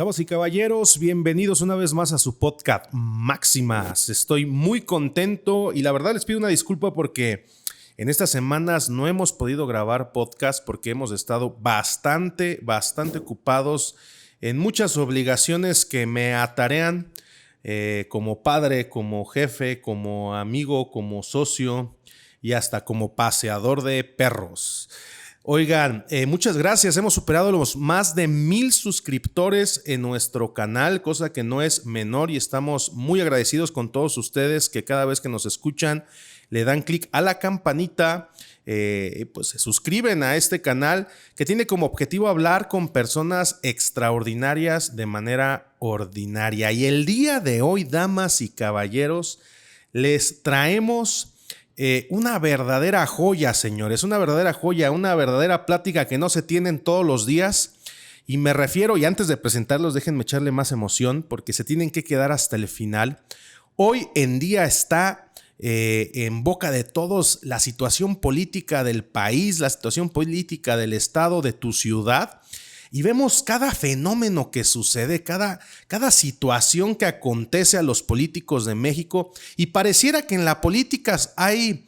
Damas y caballeros, bienvenidos una vez más a su podcast Máximas. Estoy muy contento y la verdad les pido una disculpa porque en estas semanas no hemos podido grabar podcast porque hemos estado bastante ocupados en muchas obligaciones que me atarean como padre, como jefe, como amigo, como socio y hasta como paseador de perros. Oigan, muchas gracias. Hemos superado los más de 1,000 suscriptores en nuestro canal, cosa que no es menor y estamos muy agradecidos con todos ustedes que cada vez que nos escuchan le dan clic a la campanita, pues se suscriben a este canal que tiene como objetivo hablar con personas extraordinarias de manera ordinaria. Y el día de hoy, damas y caballeros, les traemos una verdadera joya, señores, una verdadera joya, una verdadera plática que no se tienen todos los días. Y me refiero, y antes de presentarlos, déjenme echarle más emoción porque se tienen que quedar hasta el final. Hoy en día está en boca de todos la situación política del país, la situación política del estado, de tu ciudad. Y vemos cada fenómeno que sucede, cada situación que acontece a los políticos de México y pareciera que en la política hay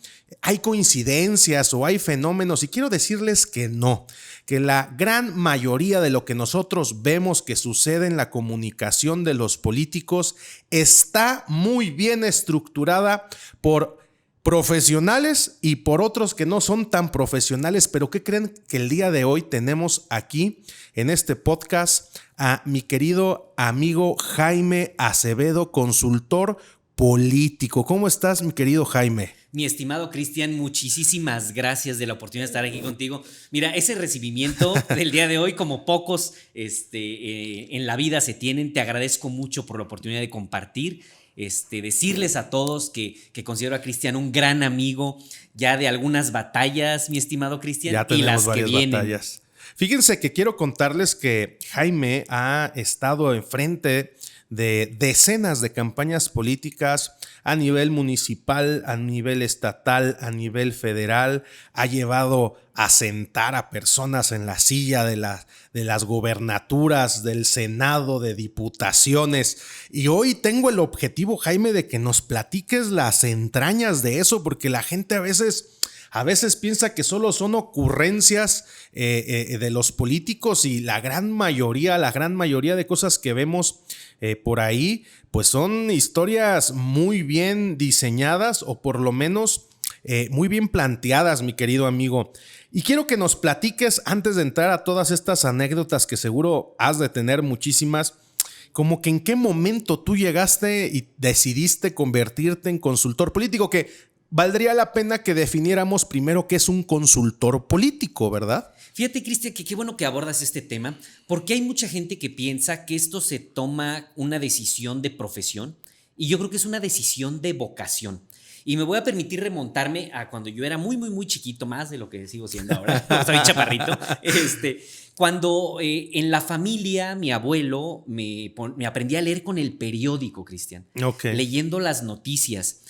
coincidencias o hay fenómenos y quiero decirles que no, que la gran mayoría de lo que nosotros vemos que sucede en la comunicación de los políticos está muy bien estructurada por profesionales y por otros que no son tan profesionales, pero ¿qué creen? Que el día de hoy tenemos aquí en este podcast a mi querido amigo Jaime Acevedo, consultor político. ¿Cómo estás, mi querido Jaime? Mi estimado Cristian, muchísimas gracias de la oportunidad de estar aquí contigo. Mira, ese recibimiento del día de hoy, como pocos en la vida se tienen, te agradezco mucho por la oportunidad de compartir. Decirles a todos que considero a Cristian un gran amigo ya de algunas batallas, mi estimado Cristian, Ya tenemos y las varias que vienen. batallas. Fíjense que quiero contarles que Jaime ha estado enfrente de decenas de campañas políticas a nivel municipal, a nivel estatal, a nivel federal. Ha llevado a sentar a personas en la silla de las gobernaturas, del Senado, de diputaciones. Y hoy tengo el objetivo, Jaime, de que nos platiques las entrañas de eso, porque la gente a veces piensa que solo son ocurrencias de los políticos y la gran mayoría de cosas que vemos por ahí, pues son historias muy bien diseñadas o por lo menos muy bien planteadas, mi querido amigo. Y quiero que nos platiques, antes de entrar a todas estas anécdotas que seguro has de tener muchísimas, como que en qué momento tú llegaste y decidiste convertirte en consultor político, que valdría la pena que definiéramos primero qué es un consultor político, ¿verdad? Fíjate, Cristian, que qué bueno que abordas este tema, porque hay mucha gente que piensa que esto se toma una decisión de profesión y yo creo que es una decisión de vocación. Y me voy a permitir remontarme a cuando yo era muy chiquito, más de lo que sigo siendo ahora, soy chaparrito, cuando en la familia mi abuelo me aprendí a leer con el periódico, Cristian, leyendo las noticias.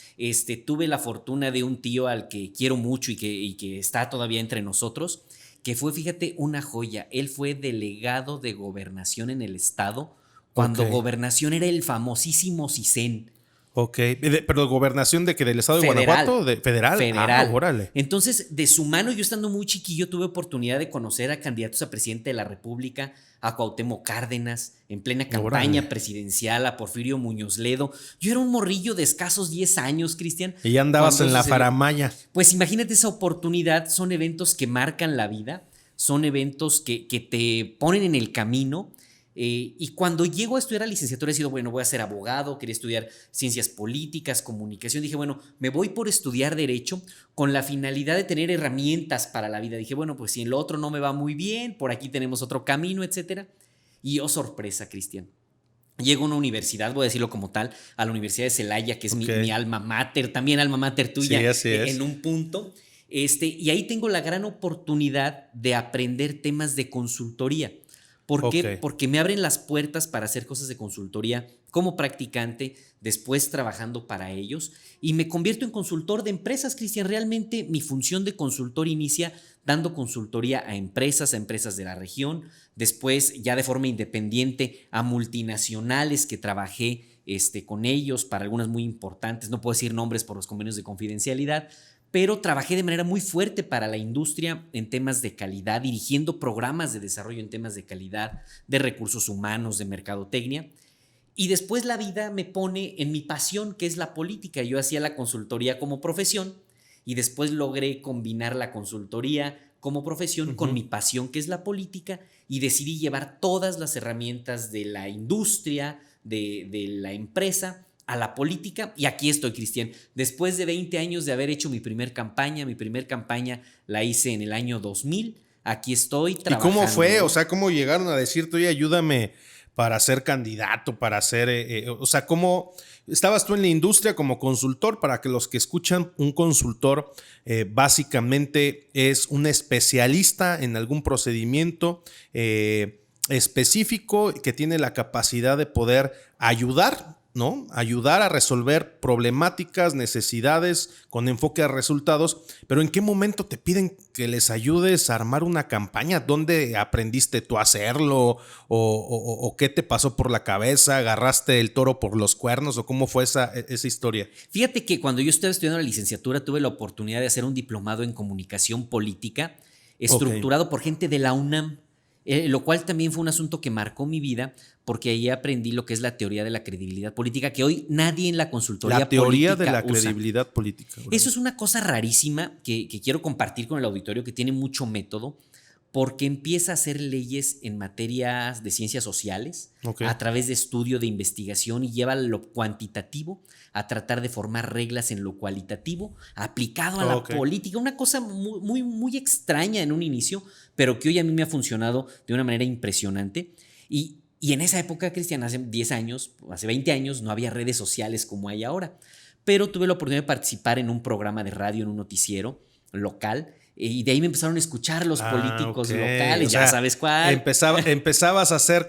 Tuve la fortuna de un tío al que quiero mucho y que está todavía entre nosotros, que fue, fíjate, una joya. Él fue delegado de gobernación en el estado cuando gobernación era el famosísimo CISEN. Ok, pero ¿gobernación de qué? ¿Del estado Federal, de Guanajuato? ¿Federal? Federal. Órale. Entonces, de su mano, yo estando muy chiquillo, tuve oportunidad de conocer a candidatos a presidente de la República, a Cuauhtémoc Cárdenas, en plena campaña presidencial, a Porfirio Muñoz Ledo. Yo era un morrillo de escasos 10 años, Cristian. Y ya andabas en la faramalla. Pues imagínate esa oportunidad, son eventos que marcan la vida, son eventos que te ponen en el camino. Y cuando llego a estudiar la licenciatura he sido, bueno, voy a ser abogado, quería estudiar ciencias políticas, comunicación, dije, bueno, me voy por estudiar derecho con la finalidad de tener herramientas para la vida. Dije, bueno, pues si en lo otro no me va muy bien, por aquí tenemos otro camino, etcétera. Y oh, sorpresa, Cristian. Llego a una universidad, voy a decirlo como tal, a la Universidad de Celaya, que es mi alma mater, también alma mater tuya, sí, así es. En un punto. Y ahí tengo la gran oportunidad de aprender temas de consultoría. ¿Por qué? Ok. Porque me abren las puertas para hacer cosas de consultoría como practicante, después trabajando para ellos y me convierto en consultor de empresas, Cristian. Realmente mi función de consultor inicia dando consultoría a empresas de la región, después ya de forma independiente a multinacionales que trabajé con ellos para algunas muy importantes, no puedo decir nombres por los convenios de confidencialidad, pero trabajé de manera muy fuerte para la industria en temas de calidad, dirigiendo programas de desarrollo en temas de calidad, de recursos humanos, de mercadotecnia. Y después la vida me pone en mi pasión, que es la política. Yo hacía la consultoría como profesión y después logré combinar la consultoría como profesión con mi pasión, que es la política, y decidí llevar todas las herramientas de la industria, de la empresa, a la política. Y aquí estoy, Cristian. Después de 20 años de haber hecho mi primer campaña la hice en el año 2000. Aquí estoy ¿Y trabajando. cómo fue? O sea, ¿cómo llegaron a decirte, oye, ayúdame para ser candidato, para ser, o sea, ¿cómo estabas tú en la industria como consultor? Para que los que escuchan, un consultor básicamente es un especialista en algún procedimiento específico que tiene la capacidad de poder ayudar, ¿no? Ayudar a resolver problemáticas, necesidades con enfoque a resultados, pero ¿en qué momento te piden que les ayudes a armar una campaña? ¿Dónde aprendiste tú a hacerlo? ¿O qué te pasó por la cabeza? ¿Agarraste el toro por los cuernos? ¿O cómo fue esa historia? Fíjate que cuando yo estaba estudiando la licenciatura tuve la oportunidad de hacer un diplomado en comunicación política estructurado por gente de la UNAM, lo cual también fue un asunto que marcó mi vida porque ahí aprendí lo que es la teoría de la credibilidad política, que hoy nadie en la consultoría La teoría política de la usa. credibilidad política. ¿Verdad? Eso es una cosa rarísima que quiero compartir con el auditorio, que tiene mucho método, porque empieza a hacer leyes en materias de ciencias sociales a través de estudio, de investigación, y lleva lo cuantitativo a tratar de formar reglas en lo cualitativo aplicado a la política. Una cosa muy, muy, muy extraña en un inicio, pero que hoy a mí me ha funcionado de una manera impresionante. Y en esa época, Cristian, hace 10 años, hace 20 años, no había redes sociales como hay ahora, pero tuve la oportunidad de participar en un programa de radio, en un noticiero local, y de ahí me empezaron a escuchar los políticos locales, ya sabes cuál. Empezabas a hacer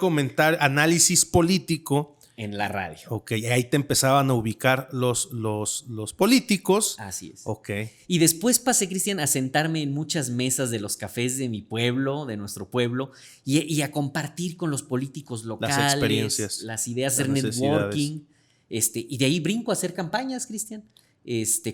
análisis político en la radio. Ok, y ahí te empezaban a ubicar los políticos. Así es. Ok. Y después pasé, Cristian, a sentarme en muchas mesas de los cafés de mi pueblo, de nuestro pueblo, y a compartir con los políticos locales. Las experiencias. Las ideas, hacer networking. Y de ahí brinco a hacer campañas, Cristian.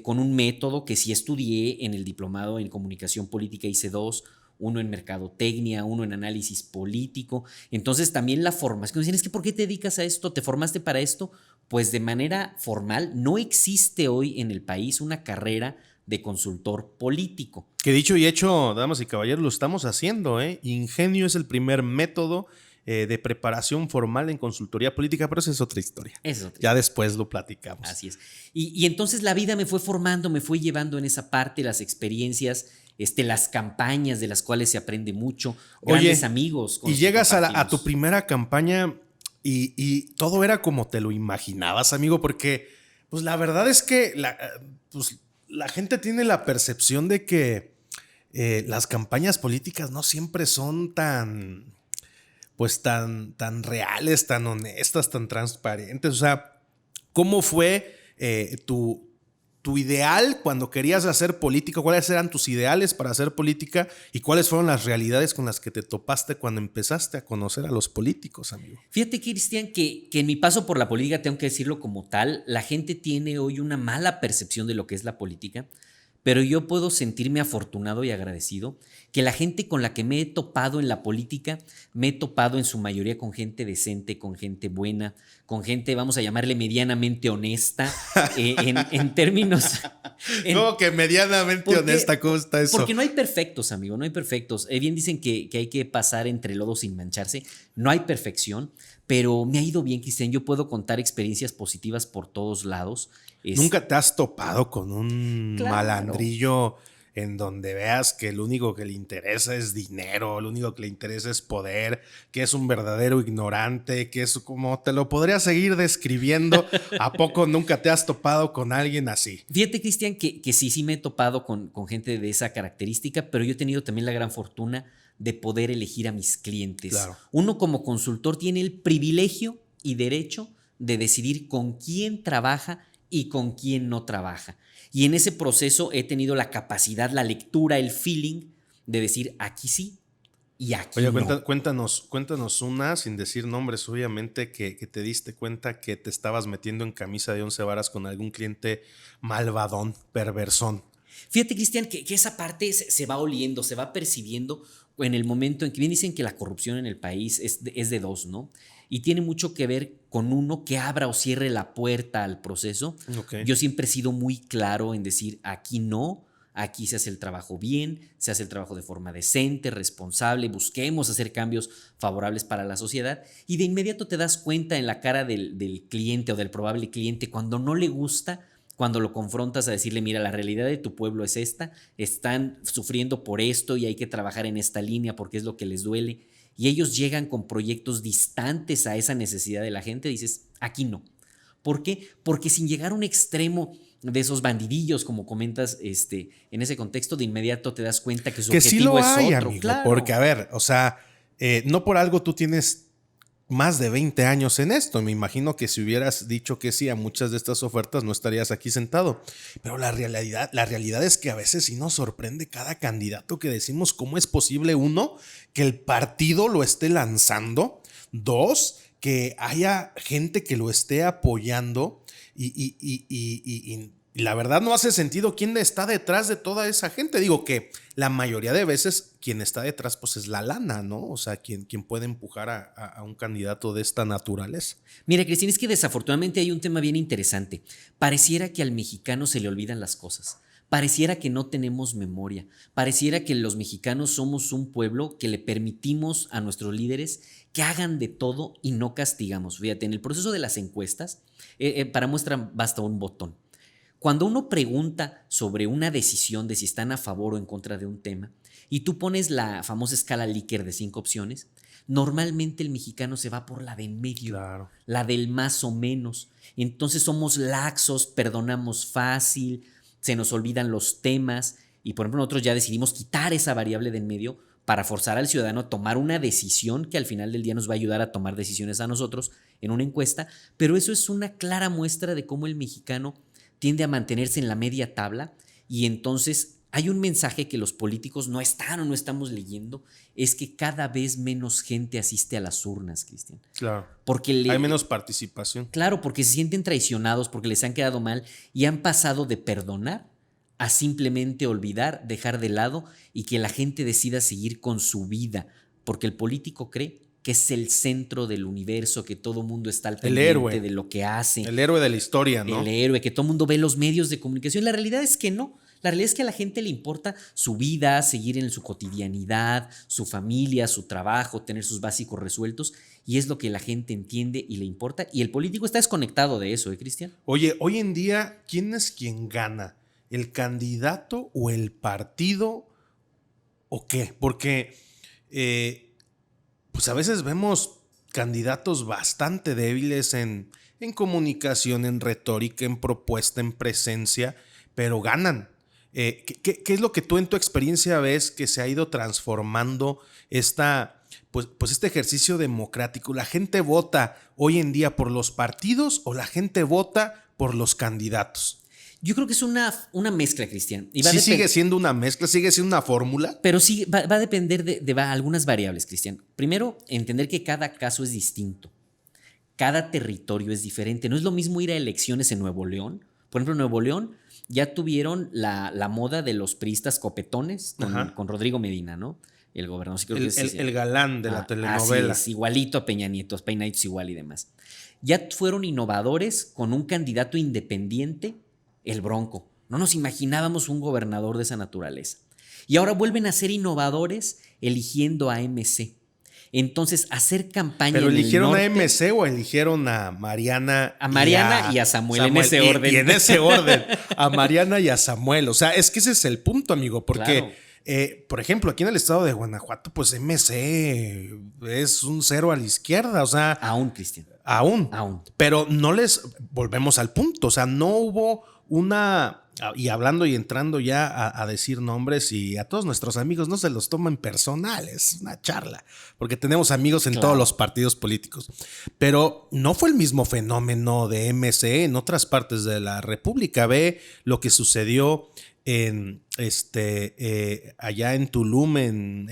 Con un método que sí estudié en el diplomado en comunicación política, hice 2, uno en mercadotecnia, uno en análisis político. Entonces también la formación. Dicen, es que ¿por qué te dedicas a esto? ¿Te formaste para esto? Pues de manera formal no existe hoy en el país una carrera de consultor político. Que dicho y hecho, damas y caballeros, lo estamos haciendo, ¿eh? Ingenio es el primer método de preparación formal en consultoría política, pero esa es otra historia. Ya después lo platicamos. Así es. Y entonces la vida me fue formando, me fue llevando en esa parte, las experiencias, las campañas de las cuales se aprende mucho, grandes amigos. Y llegas a tu primera campaña y todo era como te lo imaginabas, amigo, porque pues la verdad es que la gente tiene la percepción de que las campañas políticas no siempre son tan reales, tan honestas, tan transparentes. O sea, ¿cómo fue tu ideal cuando querías hacer política? ¿Cuáles eran tus ideales para hacer política? ¿Y cuáles fueron las realidades con las que te topaste cuando empezaste a conocer a los políticos, amigo? Fíjate, Cristian, que en mi paso por la política, tengo que decirlo como tal, la gente tiene hoy una mala percepción de lo que es la política, pero yo puedo sentirme afortunado y agradecido que la gente con la que me he topado en la política, me he topado en su mayoría con gente decente, con gente buena, con gente, vamos a llamarle medianamente honesta, en términos... ¿Cómo que medianamente honesta? ¿Cómo está eso? Porque no hay perfectos, amigo, no hay perfectos. Bien dicen que hay que pasar entre lodos sin mancharse. No hay perfección, pero me ha ido bien, Cristian. Yo puedo contar experiencias positivas por todos lados. ¿Nunca te has topado con un malandrillo en donde veas que lo único que le interesa es dinero, lo único que le interesa es poder, que es un verdadero ignorante, que es como te lo podría seguir describiendo? ¿A poco nunca te has topado con alguien así? Fíjate, Cristian, que sí me he topado con gente de esa característica, pero yo he tenido también la gran fortuna de poder elegir a mis clientes. Claro. Uno como consultor tiene el privilegio y derecho de decidir con quién trabaja y con quién no trabaja. Y en ese proceso he tenido la capacidad, la lectura, el feeling de decir aquí sí y aquí Oye, no. cuéntanos una, sin decir nombres, obviamente, que te diste cuenta que te estabas metiendo en camisa de 11 varas con algún cliente malvadón, perversón. Fíjate, Cristian, que esa parte se va oliendo, se va percibiendo en el momento en que bien dicen que la corrupción en el país es de dos, ¿no? Y tiene mucho que ver con uno que abra o cierre la puerta al proceso. Okay. Yo siempre he sido muy claro en decir aquí no, aquí se hace el trabajo bien, se hace el trabajo de forma decente, responsable, busquemos hacer cambios favorables para la sociedad y de inmediato te das cuenta en la cara del cliente o del probable cliente cuando no le gusta. Cuando lo confrontas a decirle, mira, la realidad de tu pueblo es esta, están sufriendo por esto y hay que trabajar en esta línea porque es lo que les duele. Y ellos llegan con proyectos distantes a esa necesidad de la gente, dices, aquí no. ¿Por qué? Porque sin llegar a un extremo de esos bandidillos, como comentas, en ese contexto, de inmediato te das cuenta que su objetivo sí lo es hay, otro. amigo, Claro. porque, a ver, o sea, no por algo tú tienes más de 20 años en esto. Me imagino que si hubieras dicho que sí a muchas de estas ofertas no estarías aquí sentado. Pero la realidad es que a veces sí nos sorprende cada candidato que decimos cómo es posible, uno, que el partido lo esté lanzando, dos, que haya gente que lo esté apoyando y la verdad no hace sentido quién está detrás de toda esa gente. Digo que la mayoría de veces quien está detrás pues es la lana, ¿no? O sea, quien puede empujar a un candidato de esta naturaleza. Mira, Cristian, es que desafortunadamente hay un tema bien interesante. Pareciera que al mexicano se le olvidan las cosas. Pareciera que no tenemos memoria. Pareciera que los mexicanos somos un pueblo que le permitimos a nuestros líderes que hagan de todo y no castigamos. Fíjate, en el proceso de las encuestas, para muestra basta un botón. Cuando uno pregunta sobre una decisión de si están a favor o en contra de un tema y tú pones la famosa escala Likert de 5 opciones, normalmente el mexicano se va por la de en medio, Claro. la del más o menos. Entonces somos laxos, perdonamos fácil, se nos olvidan los temas y por ejemplo nosotros ya decidimos quitar esa variable de en medio para forzar al ciudadano a tomar una decisión que al final del día nos va a ayudar a tomar decisiones a nosotros en una encuesta, pero eso es una clara muestra de cómo el mexicano tiende a mantenerse en la media tabla y entonces hay un mensaje que los políticos no están o no estamos leyendo, es que cada vez menos gente asiste a las urnas, Cristian. Claro. Porque hay menos participación. Claro, porque se sienten traicionados, porque les han quedado mal y han pasado de perdonar a simplemente olvidar, dejar de lado y que la gente decida seguir con su vida, porque el político cree que es el centro del universo, que todo mundo está al pendiente de lo que hace. El héroe de la historia, ¿no? El héroe, que todo mundo ve los medios de comunicación. La realidad es que no. La realidad es que a la gente le importa su vida, seguir en su cotidianidad, su familia, su trabajo, tener sus básicos resueltos. Y es lo que la gente entiende y le importa. Y el político está desconectado de eso, Cristian? Oye, hoy en día, ¿quién es quien gana? ¿El candidato o el partido o qué? Porque pues a veces vemos candidatos bastante débiles en comunicación, en retórica, en propuesta, en presencia, pero ganan. ¿Qué es lo que tú en tu experiencia ves que se ha ido transformando pues este ejercicio democrático? ¿La gente vota hoy en día por los partidos o la gente vota por los candidatos? Yo creo que es una mezcla, Cristian. Sí sigue siendo una mezcla, sigue siendo una fórmula. Pero sí, va a depender de algunas variables, Cristian. Primero, entender que cada caso es distinto. Cada territorio es diferente. No es lo mismo ir a elecciones en Nuevo León. Por ejemplo, en Nuevo León ya tuvieron la moda de los priistas copetones con Rodrigo Medina, ¿no? El gobernador. Sí, creo el galán de la telenovela. Así es, igualito a Peña Nieto, peinaditos igual y demás. Ya fueron innovadores con un candidato independiente, el Bronco. No nos imaginábamos un gobernador de esa naturaleza. Y ahora vuelven a ser innovadores eligiendo a MC. Entonces, hacer campaña. ¿Pero en eligieron el norte, a MC o eligieron a Mariana? A Mariana y a Samuel en ese orden. Y en ese orden. A Mariana y a Samuel. O sea, es que ese es el punto, amigo. Porque, claro, por ejemplo, aquí en el estado de Guanajuato, pues MC es un cero a la izquierda. O sea. Aún, Cristian. Aún. Pero no volvemos al punto. O sea, no hubo y hablando y entrando ya a decir nombres, y a todos nuestros amigos no se los toman personal, es una charla, porque tenemos amigos en todos los partidos políticos. Pero no fue el mismo fenómeno de MC en otras partes de la República. Ve lo que sucedió allá en Tulum, en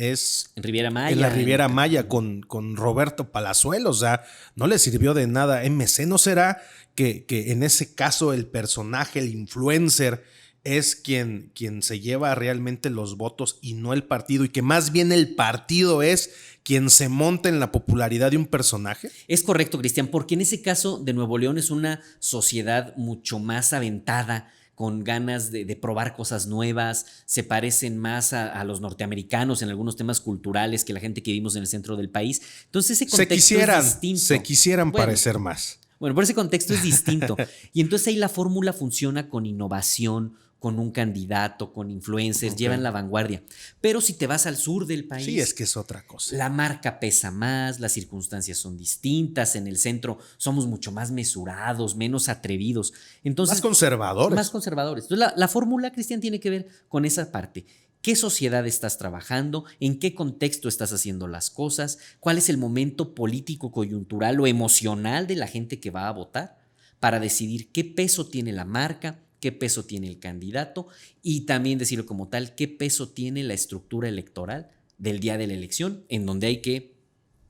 Riviera Maya. En la Riviera Maya con Roberto Palazuelos. O sea, no le sirvió de nada MC. ¿No será que en ese caso el personaje, el influencer, es quien se lleva realmente los votos y no el partido, y que más bien el partido es quien se monta en la popularidad de un personaje? Es correcto, Cristian, porque en ese caso de Nuevo León es una sociedad mucho más aventada, con ganas de probar cosas nuevas, se parecen más a los norteamericanos en algunos temas culturales que la gente que vivimos en el centro del país. Entonces ese contexto es distinto. Se quisieran parecer más. Bueno, por ese contexto es distinto. Y entonces ahí la fórmula funciona con innovación, con un candidato, con influencers, llevan la vanguardia. Pero si te vas al sur del país... Sí, es que es otra cosa. La marca pesa más, las circunstancias son distintas, en el centro somos mucho más mesurados, menos atrevidos. Entonces, más conservadores. Más conservadores. Entonces la fórmula, Cristian, tiene que ver con esa parte. ¿Qué sociedad estás trabajando? ¿En qué contexto estás haciendo las cosas? ¿Cuál es el momento político, coyuntural o emocional de la gente que va a votar? Para decidir qué peso tiene la marca, qué peso tiene el candidato, y también decirlo como tal, qué peso tiene la estructura electoral del día de la elección, en donde hay que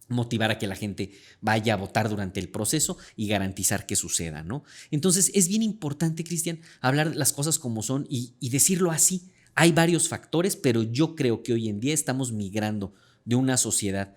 motivar a que la gente vaya a votar durante el proceso y garantizar que suceda, ¿no? Entonces es bien importante, Cristian, hablar las cosas como son y decirlo así. Hay varios factores, pero yo creo que hoy en día estamos migrando de una sociedad,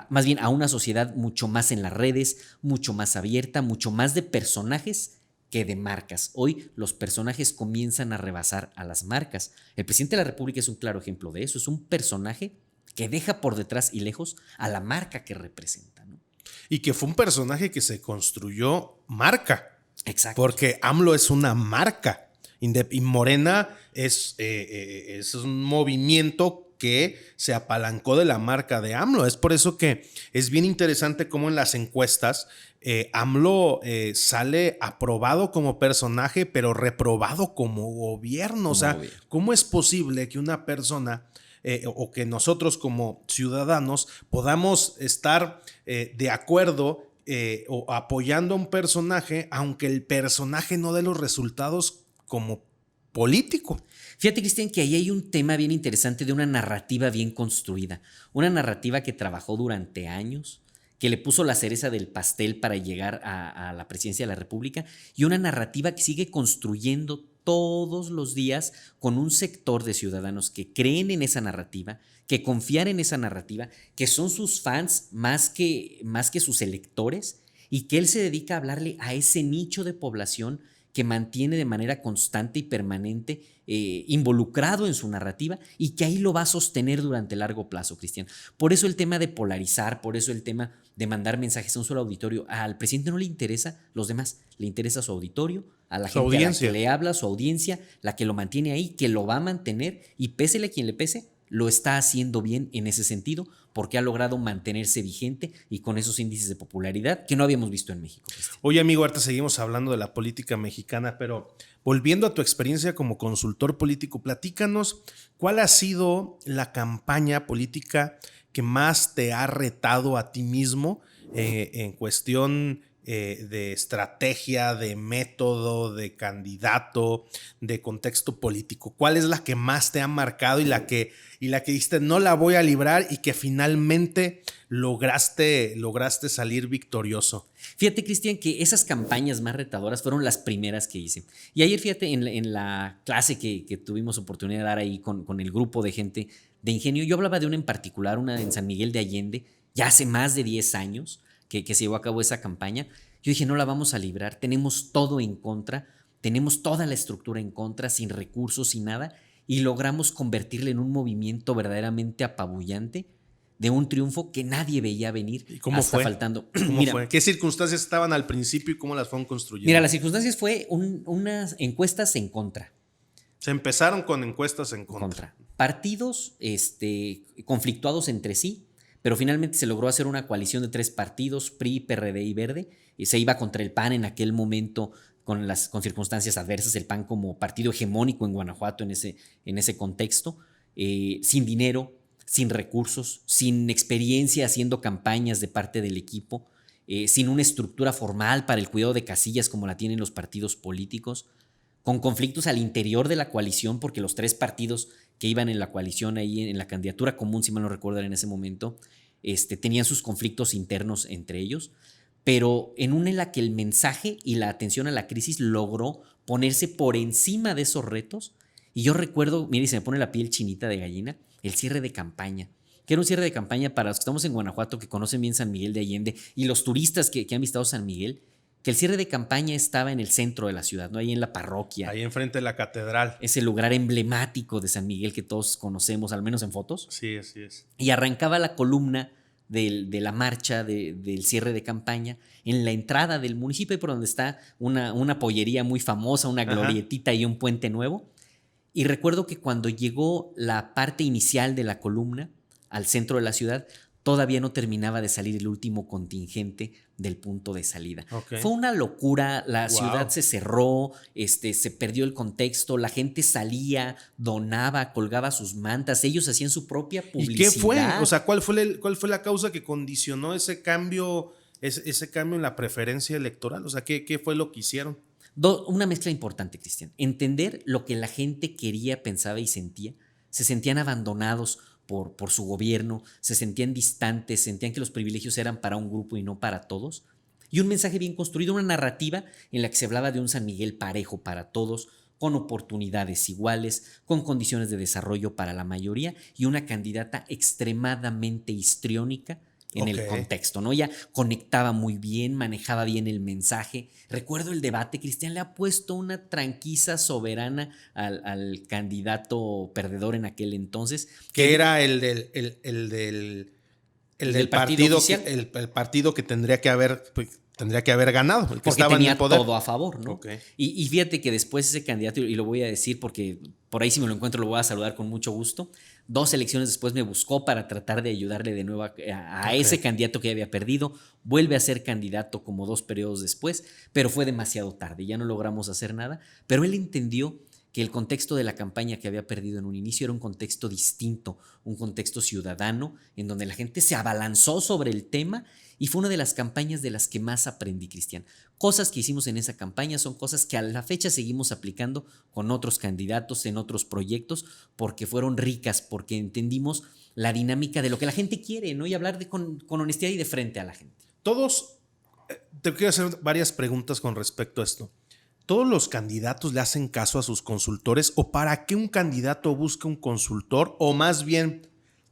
más bien a una sociedad mucho más en las redes, mucho más abierta, mucho más de personajes que de marcas. Hoy los personajes comienzan a rebasar a las marcas. El presidente de la República es un claro ejemplo de eso. Es un personaje que deja por detrás y lejos a la marca que representa, ¿no? Y que fue un personaje que se construyó marca. Exacto. Porque AMLO es una marca. Y Morena es un movimiento que se apalancó de la marca de AMLO. Es por eso que es bien interesante cómo en las encuestas AMLO sale aprobado como personaje, pero reprobado como gobierno. O sea, ¿cómo es posible que una persona o que nosotros como ciudadanos podamos estar de acuerdo o apoyando a un personaje, aunque el personaje no dé los resultados como político? Fíjate, Cristian, que ahí hay un tema bien interesante de una narrativa bien construida, una narrativa que trabajó durante años, que le puso la cereza del pastel para llegar a la presidencia de la República, y una narrativa que sigue construyendo todos los días con un sector de ciudadanos que creen en esa narrativa, que confían en esa narrativa, que son sus fans más que sus electores, y que él se dedica a hablarle a ese nicho de población que mantiene de manera constante y permanente involucrado en su narrativa, y que ahí lo va a sostener durante largo plazo, Cristian. Por eso el tema de polarizar, por eso el tema de mandar mensajes a un solo auditorio. Al presidente no le interesa los demás, le interesa su auditorio, a la gente a la que le habla, su audiencia, la que lo mantiene ahí, que lo va a mantener, y pésele a quien le pese, lo está haciendo bien en ese sentido, porque ha logrado mantenerse vigente y con esos índices de popularidad que no habíamos visto en México. Oye, amigo, ahorita seguimos hablando de la política mexicana, pero volviendo a tu experiencia como consultor político, platícanos cuál ha sido la campaña política que más te ha retado a ti mismo en cuestión de estrategia, de método, de candidato, de contexto político. ¿Cuál es la que más te ha marcado y la que dijiste no la voy a librar y que finalmente lograste salir victorioso? Fíjate, Cristian, que esas campañas más retadoras fueron las primeras que hice. Y ayer, fíjate, en la clase que tuvimos oportunidad de dar ahí con el grupo de gente de Ingenio, yo hablaba de una en particular, una en San Miguel de Allende, ya hace más de 10 años que se llevó a cabo esa campaña. Yo dije, no la vamos a librar, tenemos todo en contra, tenemos toda la estructura en contra, sin recursos, sin nada, y logramos convertirle en un movimiento verdaderamente apabullante, de un triunfo que nadie veía venir. ¿Y cómo hasta fue? faltando. ¿Cómo fue? ¿Qué circunstancias estaban al principio y cómo las fueron construyendo? Mira, las circunstancias fue unas encuestas en contra. Se empezaron con encuestas en contra. Partidos conflictuados entre sí, pero finalmente se logró hacer una coalición de 3 partidos, PRI, PRD y Verde, y se iba contra el PAN en aquel momento con circunstancias adversas, el PAN como partido hegemónico en Guanajuato en ese contexto, sin dinero, sin recursos, sin experiencia haciendo campañas de parte del equipo, sin una estructura formal para el cuidado de casillas como la tienen los partidos políticos, con conflictos al interior de la coalición, porque los 3 partidos que iban en la coalición ahí en la candidatura común, si mal no recuerdo en ese momento, tenían sus conflictos internos entre ellos, pero en una en la que el mensaje y la atención a la crisis logró ponerse por encima de esos retos. Y yo recuerdo, mire, se me pone la piel chinita de gallina, el cierre de campaña, que era un cierre de campaña para los que estamos en Guanajuato, que conocen bien San Miguel de Allende, y los turistas que han visitado San Miguel, que el cierre de campaña estaba en el centro de la ciudad, ¿no? Ahí en la parroquia. Ahí enfrente de la catedral. Ese lugar emblemático de San Miguel que todos conocemos, al menos en fotos. Sí, así es. Y arrancaba la columna de la marcha del cierre de campaña en la entrada del municipio, por donde está una pollería muy famosa, una glorietita y un puente nuevo. Y recuerdo que cuando llegó la parte inicial de la columna al centro de la ciudad, todavía no terminaba de salir el último contingente del punto de salida. Okay. Fue una locura, la ciudad se cerró, se perdió el contexto, la gente salía, donaba, colgaba sus mantas, ellos hacían su propia publicidad. ¿Y qué fue? O sea, ¿cuál fue la causa que condicionó ese cambio en la preferencia electoral? O sea, ¿qué fue lo que hicieron? Una mezcla importante, Cristian. Entender lo que la gente quería, pensaba y sentía. Se sentían abandonados por su gobierno, se sentían distantes, sentían que los privilegios eran para un grupo y no para todos. Y un mensaje bien construido, una narrativa en la que se hablaba de un San Miguel parejo para todos, con oportunidades iguales, con condiciones de desarrollo para la mayoría y una candidata extremadamente histriónica en el contexto, ¿no? Ella conectaba muy bien, manejaba bien el mensaje. Recuerdo el debate, Cristian le ha puesto una tranquiza soberana al candidato perdedor en aquel entonces. Que era el del partido el partido que tendría que haber ganado, el que porque estaba tenía en el poder. Todo a favor, ¿no? Okay. Y fíjate que después ese candidato, y lo voy a decir porque por ahí si me lo encuentro lo voy a saludar con mucho gusto, 2 elecciones después me buscó para tratar de ayudarle de nuevo a ese candidato que había perdido, vuelve a ser candidato como 2 periodos después, pero fue demasiado tarde, ya no logramos hacer nada, pero él entendió que el contexto de la campaña que había perdido en un inicio era un contexto distinto, un contexto ciudadano, en donde la gente se abalanzó sobre el tema y fue una de las campañas de las que más aprendí, Cristian. Cosas que hicimos en esa campaña son cosas que a la fecha seguimos aplicando con otros candidatos, en otros proyectos, porque fueron ricas, porque entendimos la dinámica de lo que la gente quiere, ¿no? Y hablar con honestidad y de frente a la gente. Te quiero hacer varias preguntas con respecto a esto. ¿Todos los candidatos le hacen caso a sus consultores o para qué un candidato busca un consultor? O más bien,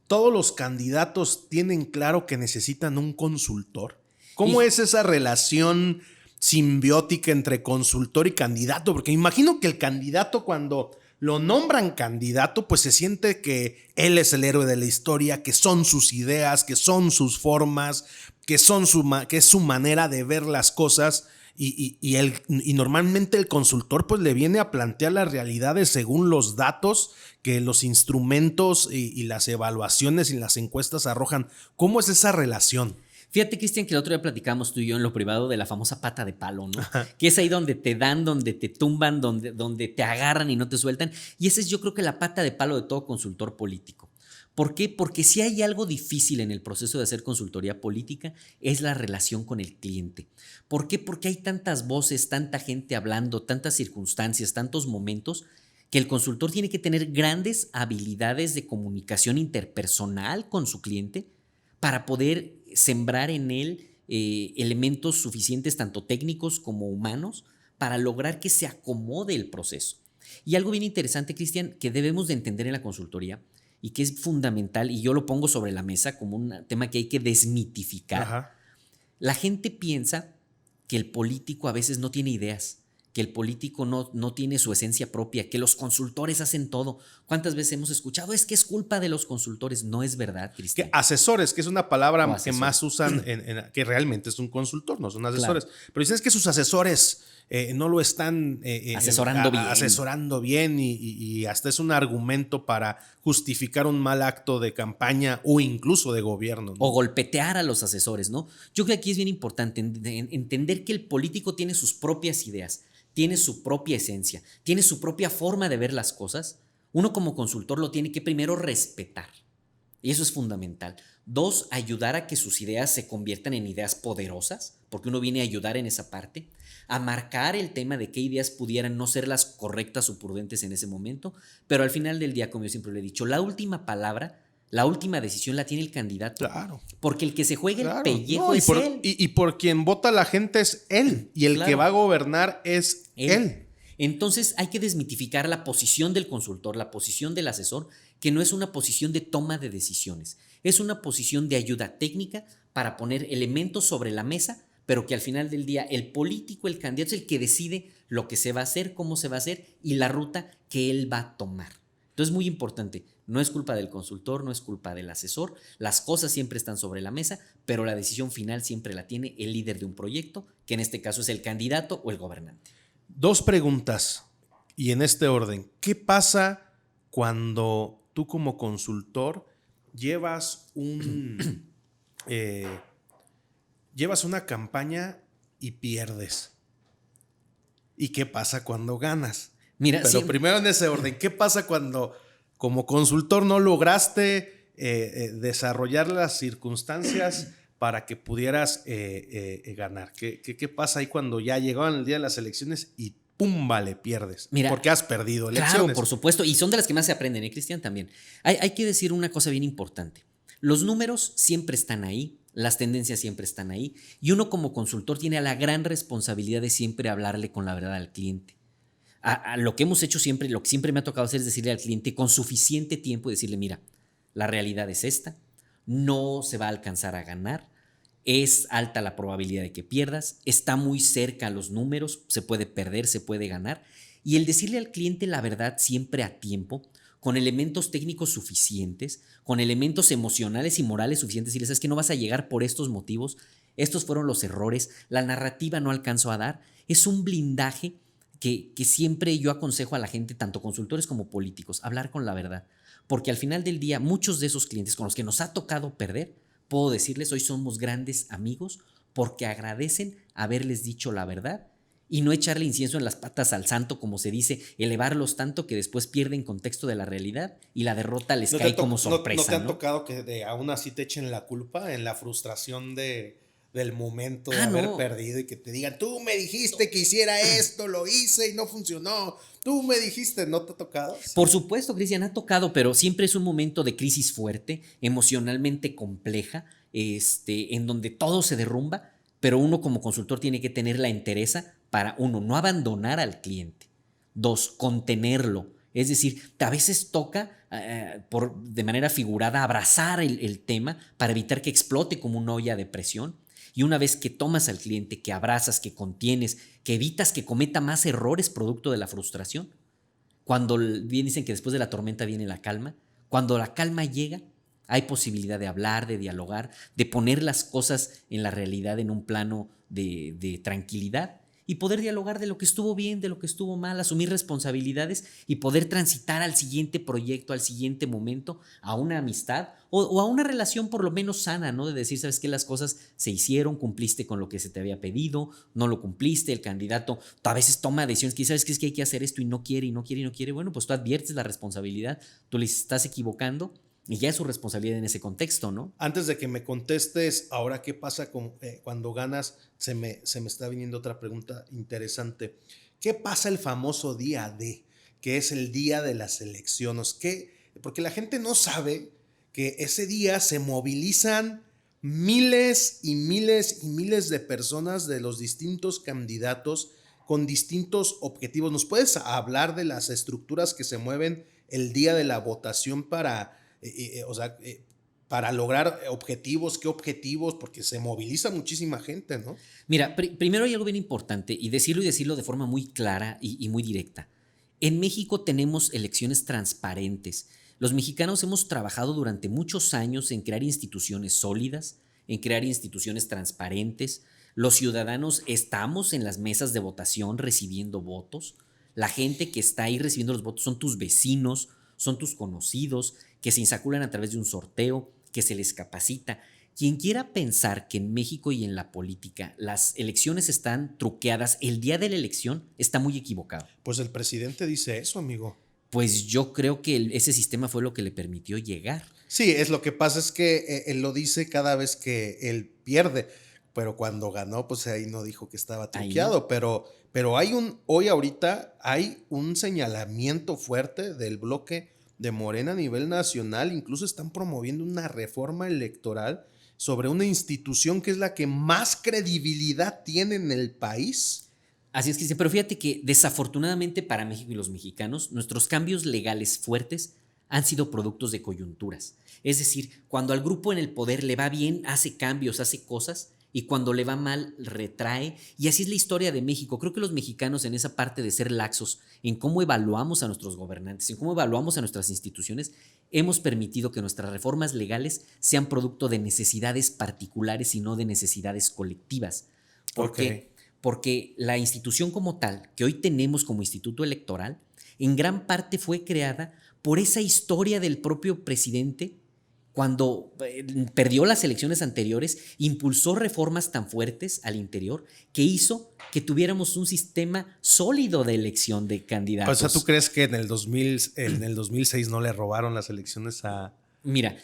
¿todos los candidatos tienen claro que necesitan un consultor? ¿Cómo es esa relación simbiótica entre consultor y candidato? Porque me imagino que el candidato cuando lo nombran candidato, pues se siente que él es el héroe de la historia, que son sus ideas, que son sus formas, que es su manera de ver las cosas. Y normalmente el consultor pues le viene a plantear las realidades según los datos que los instrumentos y las evaluaciones y las encuestas arrojan. ¿Cómo es esa relación? Fíjate, Cristian, que el otro día platicamos tú y yo en lo privado de la famosa pata de palo, ¿no? Que es ahí donde te dan, donde te tumban, donde te agarran y no te sueltan. Y esa es, yo creo que la pata de palo de todo consultor político. ¿Por qué? Porque si hay algo difícil en el proceso de hacer consultoría política es la relación con el cliente. ¿Por qué? Porque hay tantas voces, tanta gente hablando, tantas circunstancias, tantos momentos que el consultor tiene que tener grandes habilidades de comunicación interpersonal con su cliente para poder sembrar en él elementos suficientes, tanto técnicos como humanos, para lograr que se acomode el proceso. Y algo bien interesante, Cristian, que debemos de entender en la consultoría y que es fundamental, y yo lo pongo sobre la mesa como un tema que hay que desmitificar. Ajá. La gente piensa que el político a veces no tiene ideas, que el político no tiene su esencia propia, que los consultores hacen todo. ¿Cuántas veces hemos escuchado? Es que es culpa de los consultores. No es verdad, Cristian. Que asesores, que es una palabra que más usan, que realmente es un consultor, no son asesores. Claro. Pero dicen es que sus asesores no lo están asesorando bien y hasta es un argumento para justificar un mal acto de campaña o incluso de gobierno, ¿no? O golpetear a los asesores, ¿no? Yo creo que aquí es bien importante entender que el político tiene sus propias ideas, tiene su propia esencia, tiene su propia forma de ver las cosas, uno como consultor lo tiene que primero respetar. Y eso es fundamental. Dos, ayudar a que sus ideas se conviertan en ideas poderosas, porque uno viene a ayudar en esa parte, a marcar el tema de qué ideas pudieran no ser las correctas o prudentes en ese momento, pero al final del día, como yo siempre le he dicho, la última palabra, la última decisión la tiene el candidato. Claro. Porque el que se juegue el Claro. pellejo No, es él. y por quien vota la gente es él. Y el Claro. que va a gobernar es él. Entonces hay que desmitificar la posición del consultor, la posición del asesor, que no es una posición de toma de decisiones, es una posición de ayuda técnica para poner elementos sobre la mesa, pero que al final del día el político, el candidato es el que decide lo que se va a hacer, cómo se va a hacer y la ruta que él va a tomar. Entonces, muy importante, no es culpa del consultor, no es culpa del asesor, las cosas siempre están sobre la mesa, pero la decisión final siempre la tiene el líder de un proyecto, que en este caso es el candidato o el gobernante. 2 preguntas, y en este orden. ¿Qué pasa cuando tú como consultor llevas llevas una campaña y pierdes? ¿Y qué pasa cuando ganas? Mira, Pero primero en ese orden, ¿qué pasa cuando como consultor no lograste desarrollar las circunstancias para que pudieras ganar? ¿Qué pasa ahí cuando ya llegaban el día de las elecciones y ¡pum! Vale, pierdes? Mira, porque has perdido elecciones. Claro, por supuesto, y son de las que más se aprenden, ¿eh, Cristian? También. Hay que decir una cosa bien importante. Los números siempre están ahí, las tendencias siempre están ahí, y uno como consultor tiene la gran responsabilidad de siempre hablarle con la verdad al cliente. A lo que hemos hecho siempre, lo que siempre me ha tocado hacer es decirle al cliente con suficiente tiempo y decirle, mira, la realidad es esta, no se va a alcanzar a ganar, es alta la probabilidad de que pierdas, está muy cerca los números, se puede perder, se puede ganar, y el decirle al cliente la verdad siempre a tiempo, con elementos técnicos suficientes, con elementos emocionales y morales suficientes, y le sabes que no vas a llegar por estos motivos, estos fueron los errores, la narrativa no alcanzó a dar, es un blindaje que siempre yo aconsejo a la gente, tanto consultores como políticos, hablar con la verdad. Porque al final del día, muchos de esos clientes con los que nos ha tocado perder, puedo decirles, hoy somos grandes amigos porque agradecen haberles dicho la verdad y no echarle incienso en las patas al santo, como se dice, elevarlos tanto que después pierden contexto de la realidad y la derrota les cae como sorpresa. ¿No te ha tocado que aún así te echen la culpa en la frustración del momento de haber perdido y que te digan, tú me dijiste que hiciera esto, lo hice y no funcionó, tú me dijiste, ¿no te ha tocado? Sí. Por supuesto, Cristian, ha tocado, pero siempre es un momento de crisis fuerte, emocionalmente compleja, en donde todo se derrumba, pero uno como consultor tiene que tener la entereza para, uno, no abandonar al cliente, dos, contenerlo. Es decir, a veces toca, de manera figurada, abrazar el tema para evitar que explote como una olla de presión. Y una vez que tomas al cliente, que abrazas, que contienes, que evitas que cometa más errores producto de la frustración, cuando bien dicen que después de la tormenta viene la calma, cuando la calma llega, hay posibilidad de hablar, de dialogar, de poner las cosas en la realidad en un plano de tranquilidad y poder dialogar de lo que estuvo bien, de lo que estuvo mal, asumir responsabilidades y poder transitar al siguiente proyecto, al siguiente momento, a una amistad o a una relación por lo menos sana, ¿no? De decir, ¿sabes qué? Las cosas se hicieron, cumpliste con lo que se te había pedido, no lo cumpliste, el candidato a veces toma decisiones que sabes que es que hay que hacer esto y no quiere, y no quiere, y no quiere. Bueno, pues tú adviertes la responsabilidad, tú le estás equivocando y ya es su responsabilidad en ese contexto, ¿no? Antes de que me contestes, ahora, ¿qué pasa cuando ganas? Se me está viniendo otra pregunta interesante. ¿Qué pasa el famoso día D, que es el día de las elecciones? Porque la gente no sabe que ese día se movilizan miles y miles y miles de personas de los distintos candidatos con distintos objetivos. ¿Nos puedes hablar de las estructuras que se mueven el día de la votación para lograr objetivos? ¿Qué objetivos? Porque se moviliza muchísima gente, ¿no? Mira, primero hay algo bien importante y decirlo de forma muy clara y muy directa. En México tenemos elecciones transparentes. Los mexicanos hemos trabajado durante muchos años en crear instituciones sólidas, en crear instituciones transparentes. Los ciudadanos estamos en las mesas de votación recibiendo votos. La gente que está ahí recibiendo los votos son tus vecinos, son tus conocidos, que se insaculan a través de un sorteo, que se les capacita, Quien quiera pensar que en México y en la política las elecciones están truqueadas el día de la elección está muy equivocado. Pues el presidente dice eso, amigo. Pues yo creo que ese sistema fue lo que le permitió llegar. Sí, es lo que pasa es que él lo dice cada vez que él pierde, pero cuando ganó, pues ahí no dijo que estaba Ahí no. truqueado, pero hoy ahorita hay un señalamiento fuerte del bloque de Morena a nivel nacional, incluso están promoviendo una reforma electoral sobre una institución que es la que más credibilidad tiene en el país. Así es que sí, pero fíjate que desafortunadamente para México y los mexicanos, nuestros cambios legales fuertes han sido productos de coyunturas. Es decir, cuando al grupo en el poder le va bien, hace cambios, hace cosas, y cuando le va mal, retrae. Y así es la historia de México. Creo que los mexicanos en esa parte de ser laxos, en cómo evaluamos a nuestros gobernantes, en cómo evaluamos a nuestras instituciones, hemos permitido que nuestras reformas legales sean producto de necesidades particulares y no de necesidades colectivas. Porque porque la institución como tal, que hoy tenemos como Instituto Electoral, en gran parte fue creada por esa historia del propio presidente cuando perdió las elecciones anteriores, impulsó reformas tan fuertes al interior que hizo que tuviéramos un sistema sólido de elección de candidatos. O sea, ¿tú crees que en el 2006 no le robaron las elecciones Mira,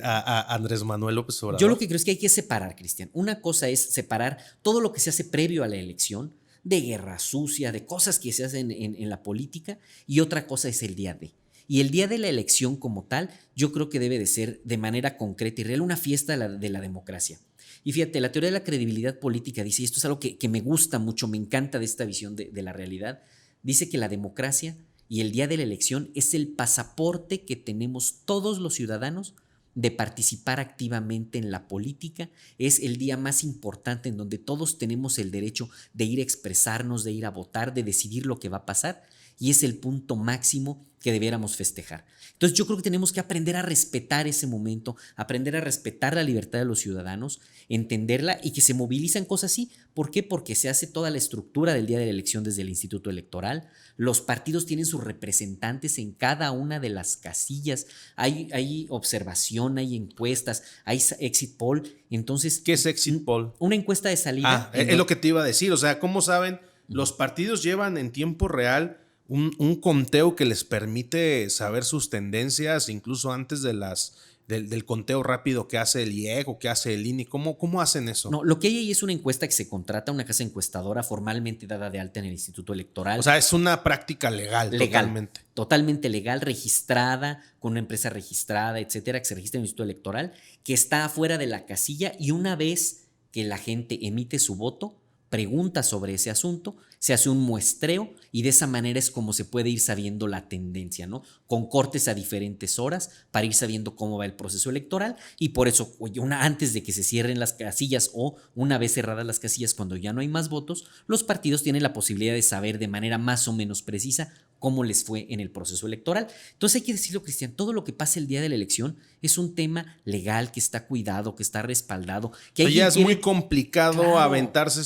a Andrés Manuel López Obrador? Yo lo que creo es que hay que separar, Cristian. Una cosa es separar todo lo que se hace previo a la elección, de guerra sucia, de cosas que se hacen en la política, y otra cosa es el día de. Y el día de la elección como tal, yo creo que debe de ser de manera concreta y real una fiesta de la democracia. Y fíjate, la teoría de la credibilidad política dice, y esto es algo que me gusta mucho, me encanta de esta visión de la realidad, dice que la democracia y el día de la elección es el pasaporte que tenemos todos los ciudadanos de participar activamente en la política. Es el día más importante en donde todos tenemos el derecho de ir a expresarnos, de ir a votar, de decidir lo que va a pasar, y es el punto máximo que debiéramos festejar. Entonces yo creo que tenemos que aprender a respetar ese momento, aprender a respetar la libertad de los ciudadanos, entenderla y que se movilizan cosas así. ¿Por qué? Porque se hace toda la estructura del día de la elección desde el Instituto Electoral. Los partidos tienen sus representantes en cada una de las casillas. Hay observación, hay encuestas, hay exit poll. Entonces, ¿qué es exit poll? Una encuesta de salida. Es lo que te iba a decir. O sea, ¿cómo saben? Los partidos llevan en tiempo real un conteo que les permite saber sus tendencias, incluso antes del conteo rápido que hace el IEG o que hace el INE. ¿Cómo hacen eso? No, lo que hay ahí es una encuesta que se contrata a una casa encuestadora formalmente dada de alta en el Instituto Electoral. O sea, es una práctica legal. Totalmente. Totalmente legal, registrada, con una empresa registrada, etcétera, que se registra en el Instituto Electoral, que está afuera de la casilla, y una vez que la gente emite su voto, pregunta sobre ese asunto, se hace un muestreo y de esa manera es como se puede ir sabiendo la tendencia, ¿no? Con cortes a diferentes horas para ir sabiendo cómo va el proceso electoral, y por eso antes de que se cierren las casillas o una vez cerradas las casillas cuando ya no hay más votos, los partidos tienen la posibilidad de saber de manera más o menos precisa cómo les fue en el proceso electoral. Entonces hay que decirlo, Cristian, todo lo que pasa el día de la elección es un tema legal que está cuidado, que está respaldado. Que ya es muy complicado aventarse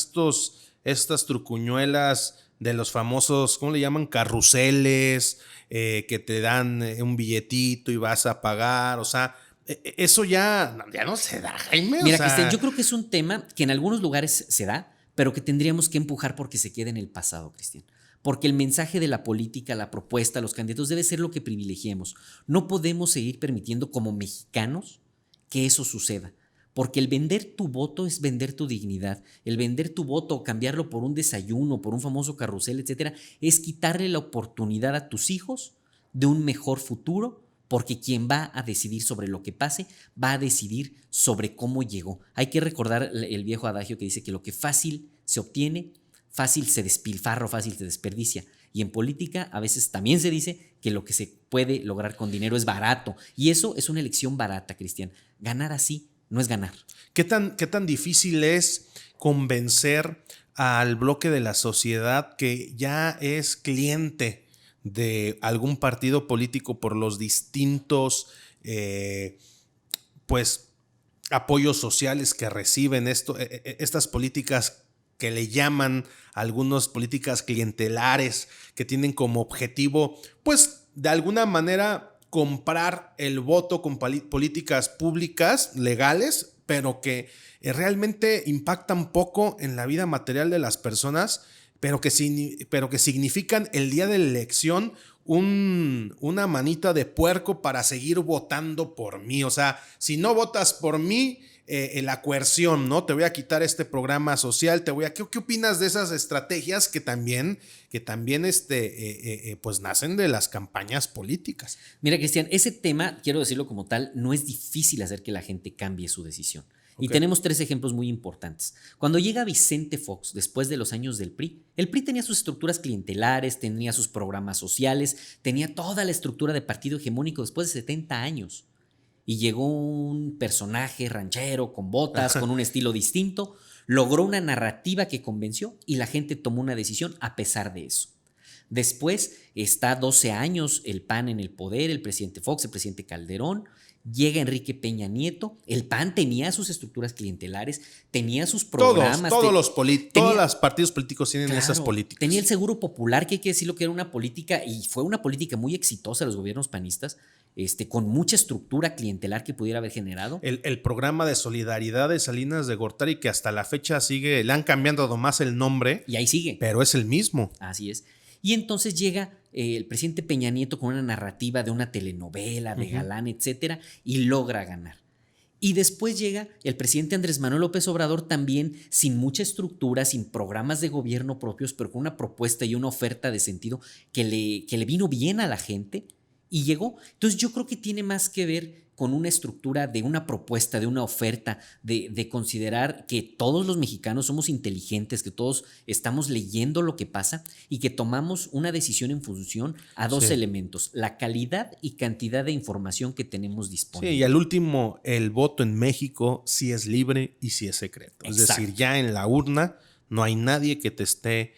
estas trucuñuelas de los famosos, ¿cómo le llaman? Carruseles, que te dan un billetito y vas a pagar. O sea, eso ya no se da, Jaime. Mira, Cristian, yo creo que es un tema que en algunos lugares se da, pero que tendríamos que empujar porque se quede en el pasado, Cristian. Porque el mensaje de la política, la propuesta, los candidatos debe ser lo que privilegiemos. No podemos seguir permitiendo como mexicanos que eso suceda. Porque el vender tu voto es vender tu dignidad. El vender tu voto o cambiarlo por un desayuno, por un famoso carrusel, etcétera, es quitarle la oportunidad a tus hijos de un mejor futuro, porque quien va a decidir sobre lo que pase va a decidir sobre cómo llegó. Hay que recordar el viejo adagio que dice que lo que fácil se obtiene, fácil se despilfarra, fácil se desperdicia. Y en política a veces también se dice que lo que se puede lograr con dinero es barato. Y eso es una elección barata, Cristian. Ganar así no es ganar. ¿Qué tan difícil es convencer al bloque de la sociedad que ya es cliente de algún partido político por los distintos apoyos sociales que reciben estas políticas que le llaman algunas políticas clientelares que tienen como objetivo, pues de alguna manera comprar el voto con políticas públicas legales, pero que realmente impactan poco en la vida material de las personas, pero que significan el día de la elección una manita de puerco para seguir votando por mí. O sea, si no votas por mí, la coerción, ¿no? Te voy a quitar este programa social, ¿Qué opinas de esas estrategias que también pues nacen de las campañas políticas? Mira, Cristian, ese tema, quiero decirlo como tal, no es difícil hacer que la gente cambie su decisión. Y tenemos 3 ejemplos muy importantes. Cuando llega Vicente Fox, después de los años del PRI, el PRI tenía sus estructuras clientelares, tenía sus programas sociales, tenía toda la estructura de partido hegemónico después de 70 años. Y llegó un personaje ranchero, con botas, con un estilo distinto, logró una narrativa que convenció y la gente tomó una decisión a pesar de eso. Después está 12 años el PAN en el poder, el presidente Fox, el presidente Calderón, llega Enrique Peña Nieto, el PAN tenía sus estructuras clientelares, tenía sus programas. Todos los partidos políticos tienen esas políticas. Tenía el Seguro Popular, que hay que decirlo que era una política, y fue una política muy exitosa de los gobiernos panistas, con mucha estructura clientelar que pudiera haber generado. El programa de solidaridad de Salinas de Gortari, que hasta la fecha sigue, le han cambiado nomás el nombre. Y ahí sigue. Pero es el mismo. Así es. Y entonces llega el presidente Peña Nieto con una narrativa de una telenovela, de galán, etcétera, y logra ganar. Y después llega el presidente Andrés Manuel López Obrador también sin mucha estructura, sin programas de gobierno propios, pero con una propuesta y una oferta de sentido que le vino bien a la gente y llegó. Entonces yo creo que tiene más que ver con una estructura de una propuesta, de una oferta, de considerar que todos los mexicanos somos inteligentes, que todos estamos leyendo lo que pasa y que tomamos una decisión en función a 2 elementos, la calidad y cantidad de información que tenemos disponible. Sí, y al último, el voto en México sí es libre y sí es secreto. Exacto. Es decir, ya en la urna no hay nadie que te esté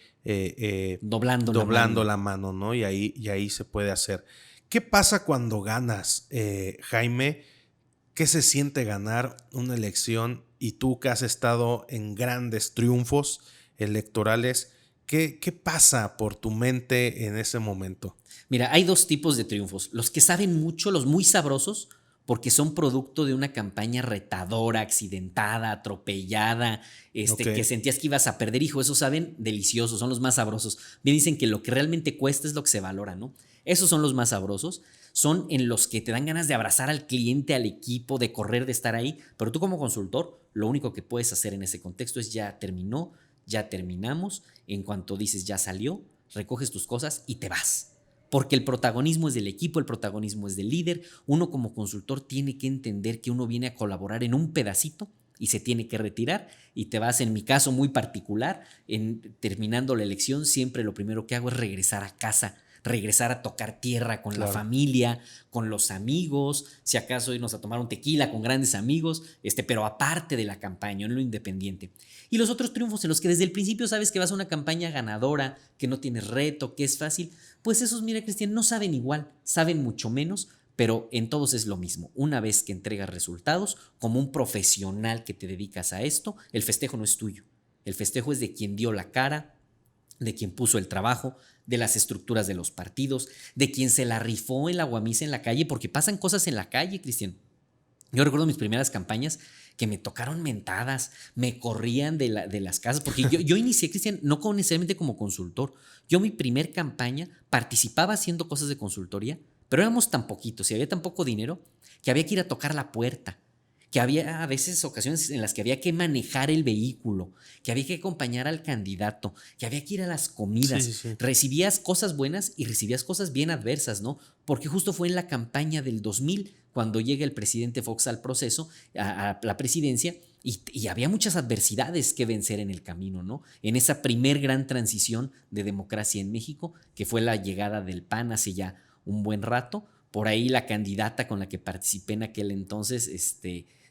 doblando la mano, ¿no? Y ahí se puede hacer. ¿Qué pasa cuando ganas, Jaime? ¿Qué se siente ganar una elección? Y tú que has estado en grandes triunfos electorales, ¿qué pasa por tu mente en ese momento? Mira, hay 2 tipos de triunfos. Los que saben mucho, los muy sabrosos, porque son producto de una campaña retadora, accidentada, atropellada, que sentías que ibas a perder. Hijo, esos saben deliciosos, son los más sabrosos. Bien dicen que lo que realmente cuesta es lo que se valora, ¿no? Esos son los más sabrosos, son en los que te dan ganas de abrazar al cliente, al equipo, de correr, de estar ahí, pero tú como consultor, lo único que puedes hacer en ese contexto es ya terminó, ya terminamos, en cuanto dices ya salió, recoges tus cosas y te vas. Porque el protagonismo es del equipo, el protagonismo es del líder, uno como consultor tiene que entender que uno viene a colaborar en un pedacito y se tiene que retirar y te vas, en mi caso muy particular, terminando la elección, siempre lo primero que hago es regresar a casa, regresar a tocar tierra con la familia, con los amigos, si acaso irnos a tomar un tequila con grandes amigos, pero aparte de la campaña, en lo independiente. Y los otros triunfos en los que desde el principio sabes que vas a una campaña ganadora, que no tienes reto, que es fácil, pues esos, mira, Cristian, no saben igual, saben mucho menos, pero en todos es lo mismo. Una vez que entregas resultados, como un profesional que te dedicas a esto, el festejo no es tuyo. El festejo es de quien dio la cara, de quien puso el trabajo, de las estructuras de los partidos, de quien se la rifó en la guamisa en la calle, porque pasan cosas en la calle, Cristian. Yo recuerdo mis primeras campañas que me tocaron mentadas, me corrían de las casas, porque yo inicié, Cristian, no necesariamente como consultor. Yo mi primer campaña participaba haciendo cosas de consultoría, pero éramos tan poquitos y había tan poco dinero que había que ir a tocar la puerta, que había a veces ocasiones en las que había que manejar el vehículo, que había que acompañar al candidato, que había que ir a las comidas. Sí. Recibías cosas buenas y recibías cosas bien adversas, ¿no? Porque justo fue en la campaña del 2000 cuando llega el presidente Fox al proceso, a la presidencia, y había muchas adversidades que vencer en el camino, ¿no? En esa primer gran transición de democracia en México, que fue la llegada del PAN hace ya un buen rato. Por ahí la candidata con la que participé en aquel entonces,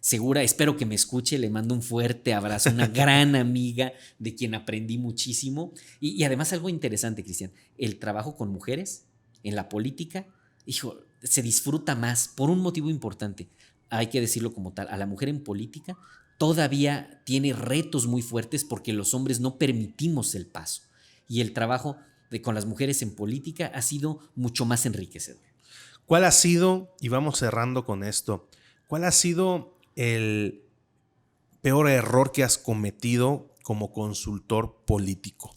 Segura, espero que me escuche, le mando un fuerte abrazo, una gran amiga de quien aprendí muchísimo. Y además algo interesante, Cristian, el trabajo con mujeres en la política, hijo, se disfruta más por un motivo importante, hay que decirlo como tal, a la mujer en política todavía tiene retos muy fuertes porque los hombres no permitimos el paso. Y el trabajo con las mujeres en política ha sido mucho más enriquecedor. ¿Cuál ha sido, y vamos cerrando con esto, cuál ha sido el peor error que has cometido como consultor político?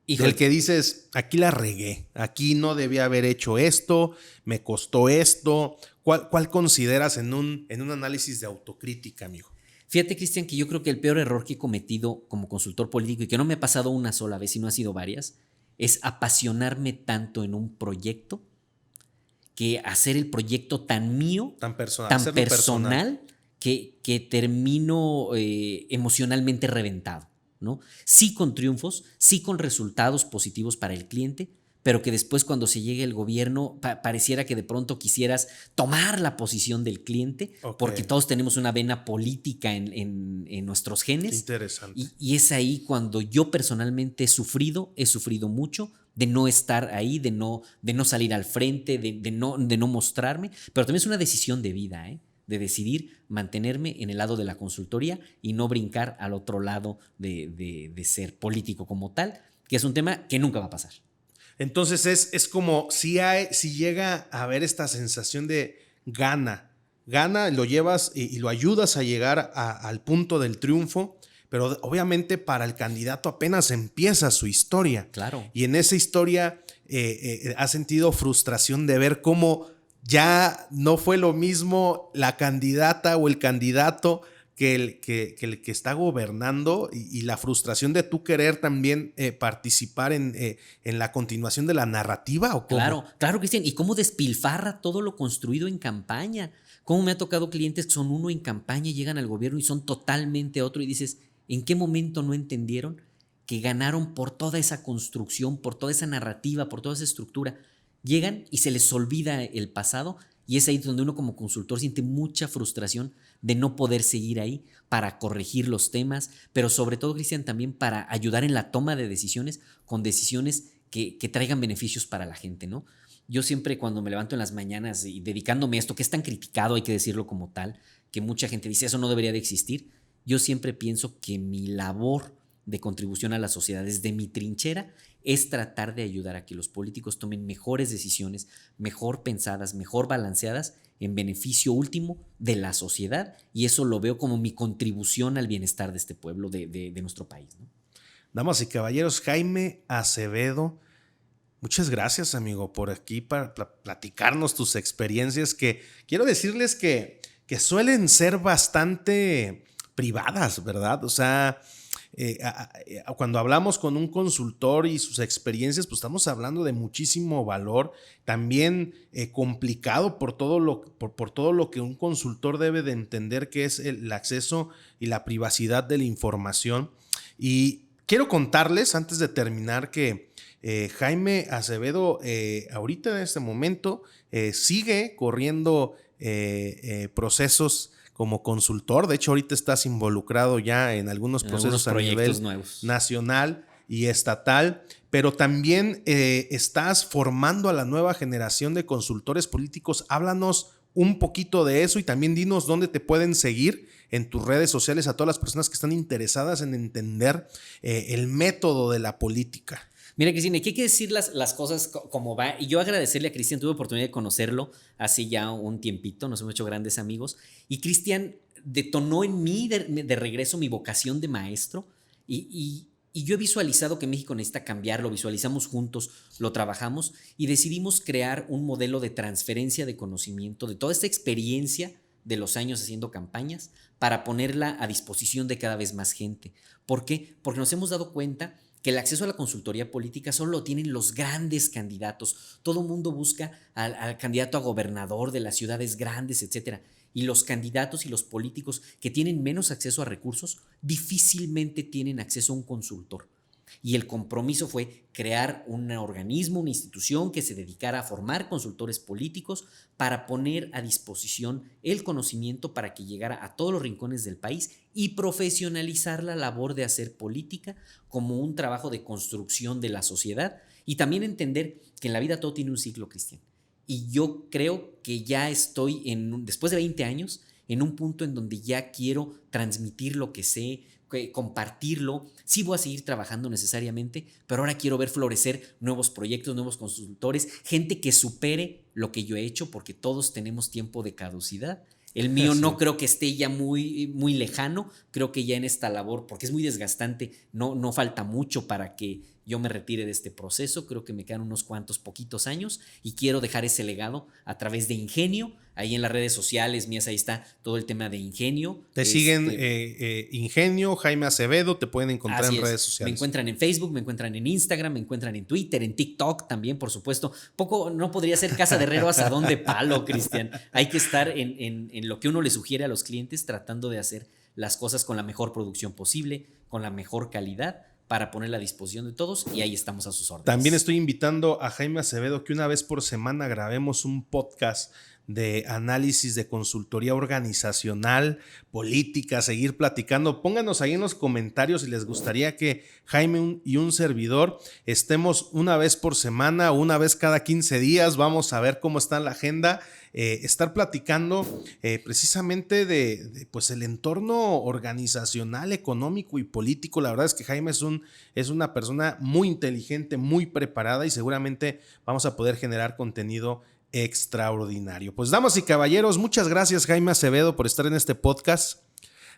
Híjole, Del que dices, aquí la regué, aquí no debía haber hecho esto, me costó esto. ¿Cuál consideras en un análisis de autocrítica, amigo? fíjate, Cristian, que yo creo que el peor error que he cometido como consultor político, y que no me ha pasado una sola vez, sino ha sido varias, es apasionarme tanto en un proyecto que hacer el proyecto tan mío, Tan personal, tan hacerlo personal. personal, que termino emocionalmente reventado, ¿no? Sí con triunfos, sí con resultados positivos para el cliente, pero que después cuando se llegue el gobierno pareciera que de pronto quisieras tomar la posición del cliente, Ok, porque todos tenemos una vena política en nuestros qué genes, interesante. y es ahí cuando yo personalmente he sufrido mucho de no estar ahí, de no salir al frente, de no mostrarme, pero también es una decisión de vida, ¿eh? De decidir mantenerme en el lado de la consultoría y no brincar al otro lado de ser político como tal, que es un tema que nunca va a pasar. Entonces es como si llega a haber esta sensación de gana, lo llevas y lo ayudas a llegar al punto del triunfo, pero obviamente para el candidato apenas empieza su historia. Claro. Y en esa historia has sentido frustración de ver cómo ya no fue lo mismo la candidata o el candidato el que está gobernando y la frustración de tú querer también participar en la continuación de la narrativa o cómo. Claro, claro, Cristian. ¿Y cómo despilfarra todo lo construido en campaña? ¿Cómo me ha tocado clientes que son uno en campaña y llegan al gobierno y son totalmente otro? Y dices, ¿en qué momento no entendieron que ganaron por toda esa construcción, por toda esa narrativa, por toda esa estructura? Llegan y se les olvida el pasado y es ahí donde uno como consultor siente mucha frustración de no poder seguir ahí para corregir los temas, pero sobre todo, Cristian, también para ayudar en la toma de decisiones con decisiones que traigan beneficios para la gente, ¿no? Yo siempre cuando me levanto en las mañanas y dedicándome a esto, que es tan criticado, hay que decirlo como tal, que mucha gente dice eso no debería de existir, yo siempre pienso que mi labor de contribución a la sociedad desde mi trinchera es tratar de ayudar a que los políticos tomen mejores decisiones, mejor pensadas, mejor balanceadas, en beneficio último de la sociedad, y eso lo veo como mi contribución al bienestar de este pueblo, de nuestro país, ¿no? Damas y caballeros, Jaime Acevedo, muchas gracias, amigo, por aquí para platicarnos tus experiencias que quiero decirles que suelen ser bastante privadas, ¿verdad? O sea, cuando hablamos con un consultor y sus experiencias, pues estamos hablando de muchísimo valor, también complicado por todo lo que un consultor debe de entender, que es el acceso y la privacidad de la información. Y quiero contarles, antes de terminar, que Jaime Acevedo ahorita en este momento sigue corriendo procesos como consultor. De hecho, ahorita estás involucrado ya en algunos En algunos procesos a proyectos nivel nuevos. nacional y estatal, pero también estás formando a la nueva generación de consultores políticos. Háblanos un poquito de eso y también dinos dónde te pueden seguir en tus redes sociales a todas las personas que están interesadas en entender el método de la política. Mira, Cristian, aquí hay que decir las cosas como va. Y yo agradecerle a Cristian, tuve oportunidad de conocerlo hace ya un tiempito, nos hemos hecho grandes amigos. Y Cristian detonó en mí de regreso mi vocación de maestro. Y yo he visualizado que México necesita cambiar, lo visualizamos juntos, lo trabajamos y decidimos crear un modelo de transferencia de conocimiento, de toda esta experiencia de los años haciendo campañas, para ponerla a disposición de cada vez más gente. ¿Por qué? Porque nos hemos dado cuenta que el acceso a la consultoría política solo lo tienen los grandes candidatos. Todo mundo busca al candidato a gobernador de las ciudades grandes, etcétera. Y los candidatos y los políticos que tienen menos acceso a recursos difícilmente tienen acceso a un consultor. Y el compromiso fue crear un organismo, una institución que se dedicara a formar consultores políticos para poner a disposición el conocimiento para que llegara a todos los rincones del país y profesionalizar la labor de hacer política como un trabajo de construcción de la sociedad, y también entender que en la vida todo tiene un ciclo, Cristian. Y yo creo que ya estoy, después de 20 años, en un punto en donde ya quiero transmitir lo que sé, compartirlo. Sí voy a seguir trabajando necesariamente, pero ahora quiero ver florecer nuevos proyectos, nuevos consultores, gente que supere lo que yo he hecho, porque todos tenemos tiempo de caducidad. El mío Sí. no creo que esté ya muy, muy lejano, creo que ya en esta labor, porque es muy desgastante, no falta mucho para que yo me retire de este proceso, creo que me quedan unos cuantos poquitos años y quiero dejar ese legado a través de Ingenio. Ahí en las redes sociales mías, ahí está todo el tema de Ingenio. Te siguen Ingenio, Jaime Acevedo, te pueden encontrar en redes sociales. Me encuentran en Facebook, me encuentran en Instagram, me encuentran en Twitter, en TikTok también, por supuesto. Poco no podría ser casa de herrero asadón de palo, Cristian. Hay que estar en lo que uno le sugiere a los clientes, tratando de hacer las cosas con la mejor producción posible, con la mejor calidad, para ponerla a disposición de todos, y ahí estamos a sus órdenes. También estoy invitando a Jaime Acevedo que una vez por semana grabemos un podcast de análisis de consultoría organizacional, política, seguir platicando. Pónganos ahí en los comentarios si les gustaría que Jaime y un servidor estemos una vez por semana o una vez cada 15 días. Vamos a ver cómo está la agenda. Estar platicando precisamente de pues el entorno organizacional, económico y político. La verdad es que Jaime es una persona muy inteligente, muy preparada, y seguramente vamos a poder generar contenido extraordinario. Pues damas y caballeros, muchas gracias Jaime Acevedo por estar en este podcast.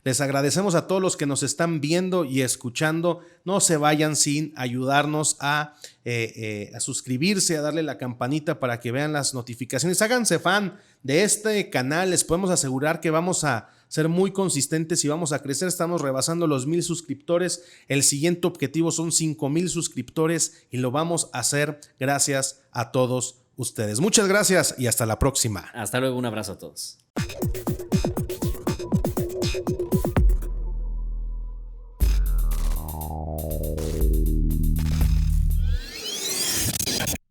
Les agradecemos a todos los que nos están viendo y escuchando. No se vayan sin ayudarnos a suscribirse, a darle la campanita para que vean las notificaciones. Háganse fan de este canal. Les podemos asegurar que vamos a ser muy consistentes y vamos a crecer. Estamos rebasando los 1,000 suscriptores. El siguiente objetivo son 5,000 suscriptores y lo vamos a hacer gracias a todos ustedes. Muchas gracias y hasta la próxima. Hasta luego, un abrazo a todos.